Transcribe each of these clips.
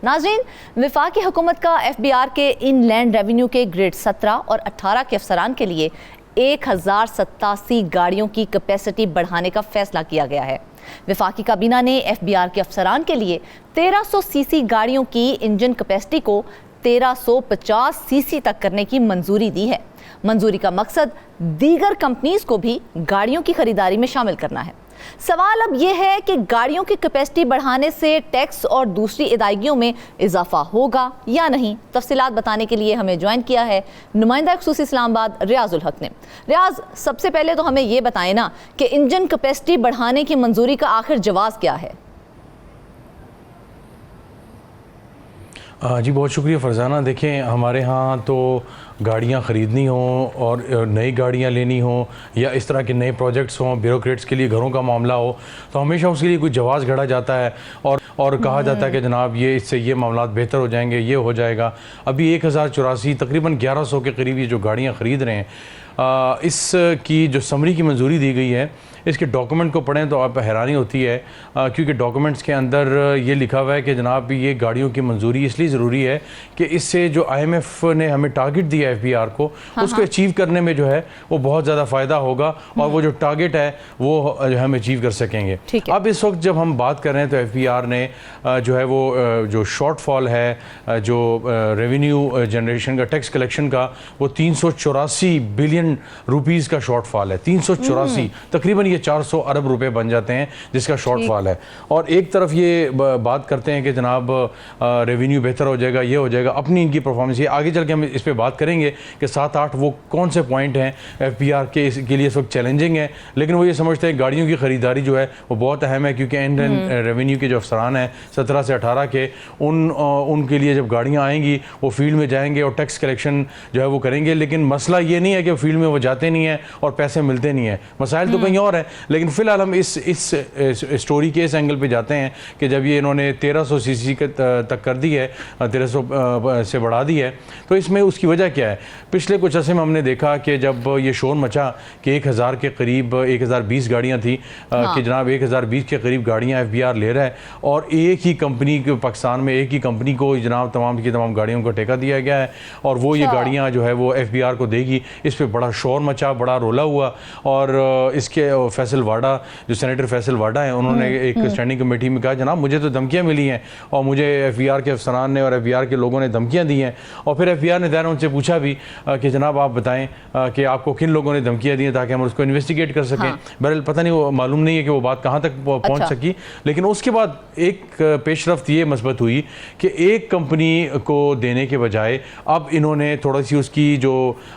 नाज़रीन, वफाकी हुकूमत का FBR के इनलैंड रेवेन्यू के ग्रेड 17 और 18 के अफसरान के लिए 1087 गाड़ियों की कैपेसिटी बढ़ाने का फैसला किया गया है। वफाकी काबीना ने FBR के अफसरान के लिए 1300 सीसी गाड़ियों की इंजन कैपेसिटी को 1350 सीसी तक करने की मंजूरी दी है। मंजूरी का मकसद दीगर कंपनीज को भी गाड़ियों की खरीदारी में शामिल करना है। सवाल अब यह है कि गाड़ियों की कैपेसिटी बढ़ाने से टैक्स और दूसरी अदायगियों में इजाफा होगा या नहीं। तफसीलात बताने के लिए हमें ज्वाइन किया है नुमाइंदा ख़ुसूसी इस्लामाबाद रियाजुल हक ने। रियाज, सबसे पहले तो हमें यह बताएं ना कि इंजन कैपेसिटी बढ़ाने की मंजूरी का आखिर जवाब क्या है? जी बहुत शुक्रिया फरजाना। देखें, हमारे यहाँ तो गाड़ियाँ ख़रीदनी हों और नई गाड़ियाँ लेनी हों या इस तरह के नए प्रोजेक्ट्स हों, ब्यूरोक्रेट्स के लिए घरों का मामला हो, तो हमेशा उसके लिए कोई जवाज़ घड़ा जाता है और कहा जाता है कि जनाब ये इससे ये मामला बेहतर हो जाएंगे, ये हो जाएगा। अभी 1084 तकरीबन 1100 के करीब ये जो गाड़ियाँ ख़रीद रहे हैं, इसकी जो समरी की मंजूरी दी गई है, इसके डॉक्यूमेंट को पढ़ें तो आप हैरानी होती है, क्योंकि डॉक्यूमेंट्स के अंदर ये लिखा हुआ है कि जनाब ये गाड़ियों की मंजूरी इसलिए ज़रूरी है कि इससे जो IMF ने हमें टारगेट दिया है FBR को, उसको अचीव करने में जो है वो बहुत ज़्यादा फ़ायदा होगा और वो जो टारगेट है वो हम अचीव कर सकेंगे। अब इस वक्त जब हम बात कर रहे हैं तो FBR ने जो है वो जो शॉर्टफॉल है, जो रेवेन्यू जनरेशन का, टैक्स कलेक्शन का, वो 384 बिलियन रुपीज़ का शॉर्टफॉल है। 384, तकरीबन ये 400 अरब रुपए बन जाते हैं जिसका शॉर्टफॉल है। और एक तरफ ये बात करते हैं कि जनाब रेवेन्यू बेहतर हो जाएगा, ये हो जाएगा, अपनी इनकी परफॉर्मेंस, ये आगे चल के हम इस पे बात करेंगे कि 7-8 वो कौन से पॉइंट हैं FBR के लिए इस वक्त चैलेंजिंग है। लेकिन वो ये समझते हैं गाड़ियों की ख़रीदारी जो है वो बहुत अहम है, क्योंकि एंड रेवेन्यू के जो अफसरान हैं 17 से 18 के, उनके लिए जब गाड़ियाँ आएंगी वो फील्ड में जाएंगे और टैक्स कलेक्शन जो है वो करेंगे। लेकिन मसला ये नहीं है कि फील्ड में वो जाते नहीं हैं और पैसे मिलते नहीं हैं, मसाइल तो कहीं और है। लेकिन फिलहाल हम इस स्टोरी के इस एंगल पे जाते हैं कि जब ये इन्होंने 1300 सीसी तक कर दी है, 1300 से बढ़ा दी है, तो इसमें उसकी वजह क्या है? पिछले कुछ अर्से में हमने देखा कि जब ये शोर मचा कि 1000 के करीब 1020 गाड़ियाँ थी, कि जनाब 1020 के करीब गाड़ियाँ FBR ले रहा है और एक ही कंपनी को, पाकिस्तान में एक ही कंपनी को जनाब तमाम की तमाम गाड़ियों को ठेका दिया गया है और वो ये गाड़ियाँ जो है वो FBR को देगी। इस पर बड़ा शोर मचा, बड़ा रोला हुआ और इसके फैसल वाडा, जो सेनेटर फैसल वाडा है, उन्होंने एक स्टैंडिंग कमेटी में कहा जनाब मुझे तो धमकियां मिली हैं और मुझे FBR के अफसरान ने और FBR के लोगों ने धमकियां दी हैं। और फिर FBR ने दायरा उनसे पूछा भी कि जनाब आप बताएं कि आपको किन लोगों ने धमकियां दी हैं ताकि हम उसको इन्वेस्टिगेट कर सकें। बहरहाल पता नहीं, वो मालूम नहीं है कि वो बात कहाँ तक पहुँच सकी। लेकिन उसके बाद एक पेशरफ्त ये मस्बत हुई कि एक कंपनी को देने के बजाय अब इन्होंने थोड़ा सी उसकी जो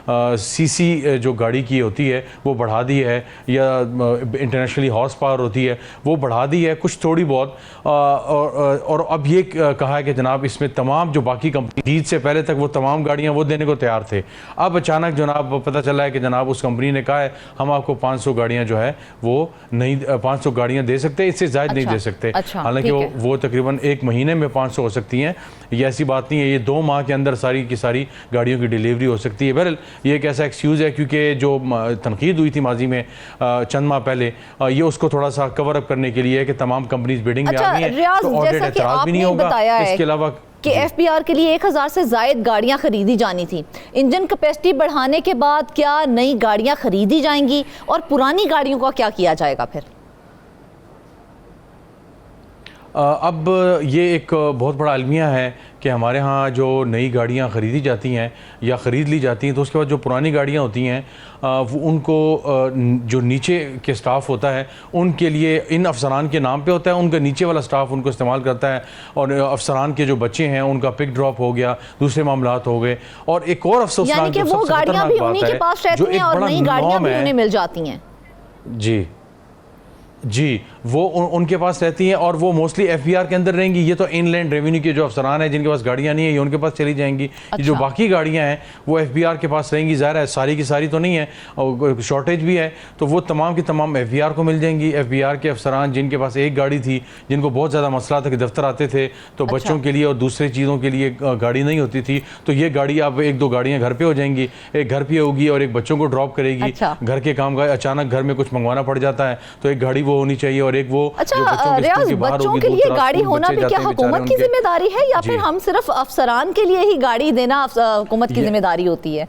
CC जो गाड़ी की होती है वो बढ़ा दी है, या इंटरनेशनली हॉर्स पावर होती है वो बढ़ा दी है कुछ थोड़ी बहुत। और अब ये कहा है कि जनाब इसमें तमाम जो बाकी कंपनी जीत से पहले तक वो तमाम गाड़ियां वो देने को तैयार थे। अब अचानक जनाब पता चला है कि जनाब उस कंपनी ने कहा है हम आपको 500 गाड़ियां जो है वो नहीं, 500 गाड़ियां दे सकते, इससे ज़्यादा नहीं दे सकते। हालांकि वो तकरीबन एक महीने में 500 हो सकती हैं। ये ऐसी बात नहीं है, ये 2 माह के अंदर सारी की सारी गाड़ियों की डिलीवरी हो सकती है। बहरहाल ये एक ऐसा एक्सक्यूज़ है, क्योंकि जो तनकीद हुई थी माजी में चंद माह पहले, ये उसको थोड़ा सा कवर अप करने के लिए कि तमाम कंपनीज बिडिंग में आ गई हैं, तो ऑडिट एतराज भी नहीं होगा। इसके अलावा कि FBR के लिए 1000 से ज़ायद गाड़ियां खरीदी जानी थी। इंजन कैपेसिटी बढ़ाने के बाद क्या नई गाड़ियां खरीदी जाएंगी और पुरानी गाड़ियों का क्या किया जाएगा फिर? अब ये एक बहुत बड़ा अलमिया है कि हमारे यहाँ जो नई गाड़ियाँ ख़रीदी जाती हैं या ख़रीद ली जाती हैं, तो उसके बाद जो पुरानी गाड़ियाँ होती हैं वो उनको जो नीचे के स्टाफ होता है उनके लिए इन अफसरान के नाम पे होता है, उनका नीचे वाला स्टाफ उनको इस्तेमाल करता है और अफसरान के जो बच्चे हैं उनका पिक ड्रॉप हो गया, दूसरे मामलात हो गए। और एक और अफसोसनाक जो सबसे खतरनाक बात है, जो एक बड़ा नॉर्म है, मिल जाती हैं जी वो उनके पास रहती हैं और वो मोस्टली FBR के अंदर रहेंगी। ये तो इनलैंड रेवेन्यू के जो अफसरान हैं जिनके पास गाड़ियाँ नहीं है, ये उनके पास चली जाएंगी। जो बाकी गाड़ियाँ हैं वो FBR के पास रहेंगी। ज़ाहिर है सारी की सारी तो नहीं है, और शॉर्टेज भी है, तो वो तमाम की तमाम FBR को मिल जाएंगी। FBR के अफसरान जिनके पास एक गाड़ी थी, जिनको बहुत ज़्यादा मसला था कि दफ्तर आते थे तो बच्चों के लिए और दूसरी चीज़ों के लिए गाड़ी नहीं होती थी, तो ये गाड़ी अब 1-2 गाड़ियाँ घर पर हो जाएंगी, एक घर पर होगी और एक बच्चों को ड्रॉप करेगी। घर के काम का अचानक घर में कुछ मंगवाना पड़ जाता है तो एक गाड़ी वो होनी चाहिए और और एक वो अच्छा जो बच्चों की रियाज, स्कूल के बाहर बच्चों होगी, के दूर लिए दराज गाड़ी स्कूल होना बच्चे भी जाते क्या हैं बेचारे हुकूमत की उनके। जिम्मेदारी है या जी। फिर हम सिर्फ अफसरान के लिए ही गाड़ी देना हुकूमत की जिम्मेदारी होती है?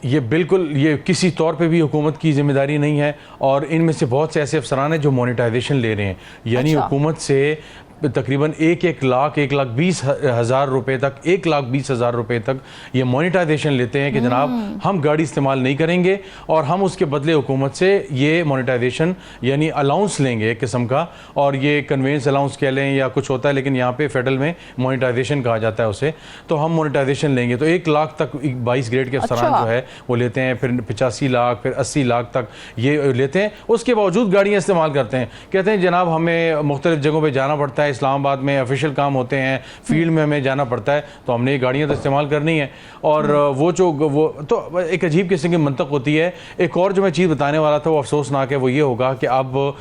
ये बिल्कुल, ये किसी तौर पे भी हुकूमत की जिम्मेदारी नहीं है, और इनमें से बहुत से ऐसे अफसरान हैं जो मोनेटाइजेशन ले रहे हैं, यानी अच्छा। हुकूमत से तकरीबन 1,20,000 रुपए तक, 1,20,000 रुपए तक ये मोनेटाइजेशन लेते हैं कि जनाब हम गाड़ी इस्तेमाल नहीं करेंगे, और हम उसके बदले हुकूमत से ये मोनेटाइजेशन यानी अलाउंस लेंगे एक किस्म का, और ये कन्वेंस अलाउंस कह लें या कुछ होता है, लेकिन यहाँ पे फेडरल में मोनेटाइजेशन कहा जाता है उसे। तो हम मोनेटाइजेशन लेंगे तो 1 लाख तक 22 ग्रेड के अफसरान अच्छा। जो है वो लेते हैं, फिर 85 लाख, फिर 80 लाख तक ये लेते हैं। उसके बावजूद गाड़ियाँ इस्तेमाल करते हैं, कहते हैं जनाब हमें मुख्तलिफ जगहों पर जाना पड़ता है, इस्लामाबाद में ऑफिशियल काम होते हैं, फील्ड में हमें जाना पड़ता है, तो हमने ये गाड़ियाँ तो इस्तेमाल करनी है। और वो तो एक अजीब किस्म की मंतक होती है। एक और जो मैं चीज़ बताने वाला था वो अफसोसनाक है, वो ये होगा कि अब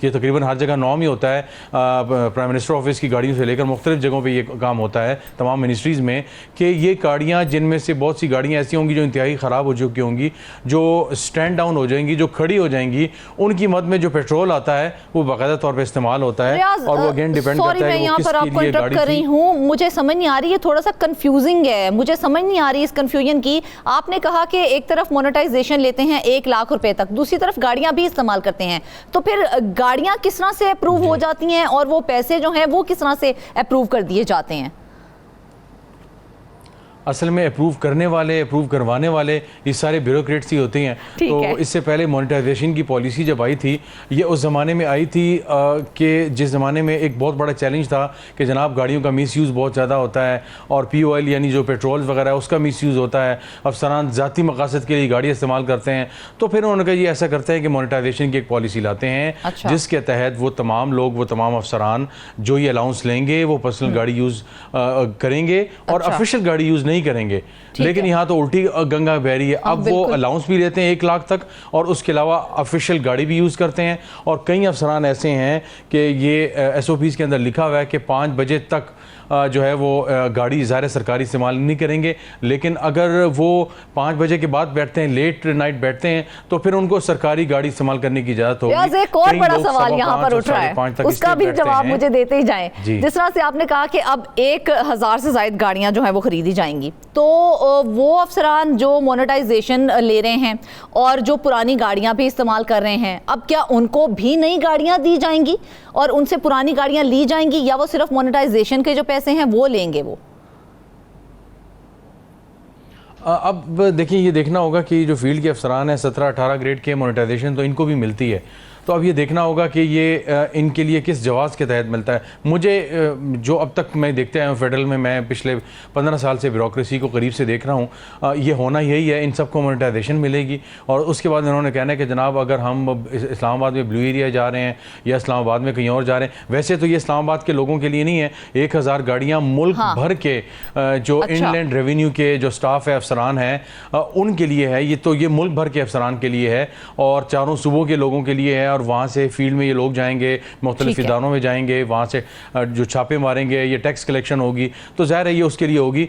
ये तकरीबन हर जगह नॉर्म ही होता है, प्राइम मिनिस्टर ऑफिस की गाड़ियों से लेकर मुख्तलिफ जगहों पर ये काम होता है तमाम मिनिस्ट्रीज़ में, कि ये गाड़ियाँ, जिनमें से बहुत सी गाड़ियाँ ऐसी होंगी जो इंतहाई ख़राब हो चुकी होंगी, जो स्टैंड डाउन हो जाएंगी, जो खड़ी हो जाएंगी, उनकी मद में जो पेट्रोल आता है वो बाकायदा तौर पर इस्तेमाल होता है, और वो अगेन डिपेंड सॉरी मैं यहाँ पर आपको इंटरप्ट कर रही हूँ, मुझे समझ नहीं आ रही, ये थोड़ा सा कंफ्यूजिंग है, मुझे समझ नहीं आ रही इस कंफ्यूजन की। आपने कहा कि एक तरफ मोनेटाइजेशन लेते हैं 1 लाख रुपए तक, दूसरी तरफ गाड़ियां भी इस्तेमाल करते हैं, तो फिर गाड़ियां किस तरह से अप्रूव हो जाती हैं और वो पैसे जो हैं वो किस तरह से अप्रूव कर दिए जाते हैं? असल में अप्रूव करने वाले, अप्रूव करवाने वाले ये सारे ब्यूरोक्रेट्स ही होते हैं। तो इससे पहले मोनेटाइजेशन की पॉलिसी जब आई थी, ये उस ज़माने में आई थी कि जिस ज़माने में एक बहुत बड़ा चैलेंज था कि जनाब गाड़ियों का मिसयूज़ बहुत ज़्यादा होता है, और POL यानी जो पेट्रोल वगैरह है उसका मिसयूज़ होता है, अफसरान ज़ाती मकासद के लिए गाड़ी इस्तेमाल करते हैं। तो फिर उन्होंने कहा ये ऐसा करते हैं कि मोनेटाइजेशन की एक पॉलिसी लाते हैं। अच्छा। जिसके तहत वो तमाम लोग, वो तमाम अफसरान जो ये अलाउंस लेंगे वो पर्सनल गाड़ी यूज़ करेंगे और ऑफिशियल गाड़ी यूज़ नहीं करेंगे। लेकिन यहाँ तो उल्टी गंगा बह रही है। अब वो अलाउंस भी लेते हैं 1 लाख तक, और उसके अलावा ऑफिशियल गाड़ी भी यूज़ करते हैं। और कई अफसरान ऐसे हैं कि ये SOPs के अंदर लिखा हुआ है कि 5 बजे तक जो है वो गाड़ी ज़ाहिर सरकारी इस्तेमाल नहीं करेंगे, लेकिन अगर वो 5 बजे के बाद बैठते हैं, लेट नाइट बैठते हैं, तो फिर उनको सरकारी गाड़ी इस्तेमाल करने की इजाज़त होगी। एक और बड़ा सवाल यहाँ पर उठ रहा है, उसका भी जवाब मुझे देते ही जाएं। जिस तरह से आपने कहा कि अब 1000 से ज़ायद गाड़ियाँ जो हैं वो खरीदी जाएंगी, तो वो अफसरान जो मोनेटाइजेशन ले रहे हैं और जो पुरानी गाड़ियाँ भी इस्तेमाल कर रहे हैं, अब क्या उनको भी नई गाड़ियाँ दी जाएंगी और उनसे पुरानी गाड़ियाँ ली जाएंगी, या वो सिर्फ मोनेटाइजेशन के जो पैसे हैं वो लेंगे? वो अब देखिए, ये देखना होगा कि जो फील्ड के अफसरान हैं 17-18 ग्रेड के मोनेटाइजेशन तो इनको भी मिलती है, तो अब ये देखना होगा कि ये इनके लिए किस जवाज़ के तहत मिलता है। मुझे जो अब तक मैं देखते आया हूँ फेडरल में, मैं पिछले 15 साल से ब्यूरोक्रेसी को करीब से देख रहा हूँ, ये होना यही है, इन सबको मोनेटाइजेशन मिलेगी। और उसके बाद इन्होंने कहना है कि जनाब अगर हम इस्लामाबाद में ब्लू एरिया जा रहे हैं या इस्लामाबाद में कहीं और जा रहे हैं, वैसे तो ये इस्लामाबाद के लोगों के लिए नहीं है, 1000 गाड़ियाँ मुल्क भर के जो इनलैंड रेवेन्यू के जो स्टाफ है, अफसरान हैं, उनके लिए है। ये तो ये मुल्क भर के अफसरान के लिए है और चारों सूबों के लोगों के लिए है, और वहाँ से फील्ड में ये लोग जाएंगे, मुख्तलिफ इदारों में जाएंगे, वहाँ से जो छापे मारेंगे, ये टैक्स कलेक्शन होगी, तो ज़ाहिर है ये उसके लिए होगी।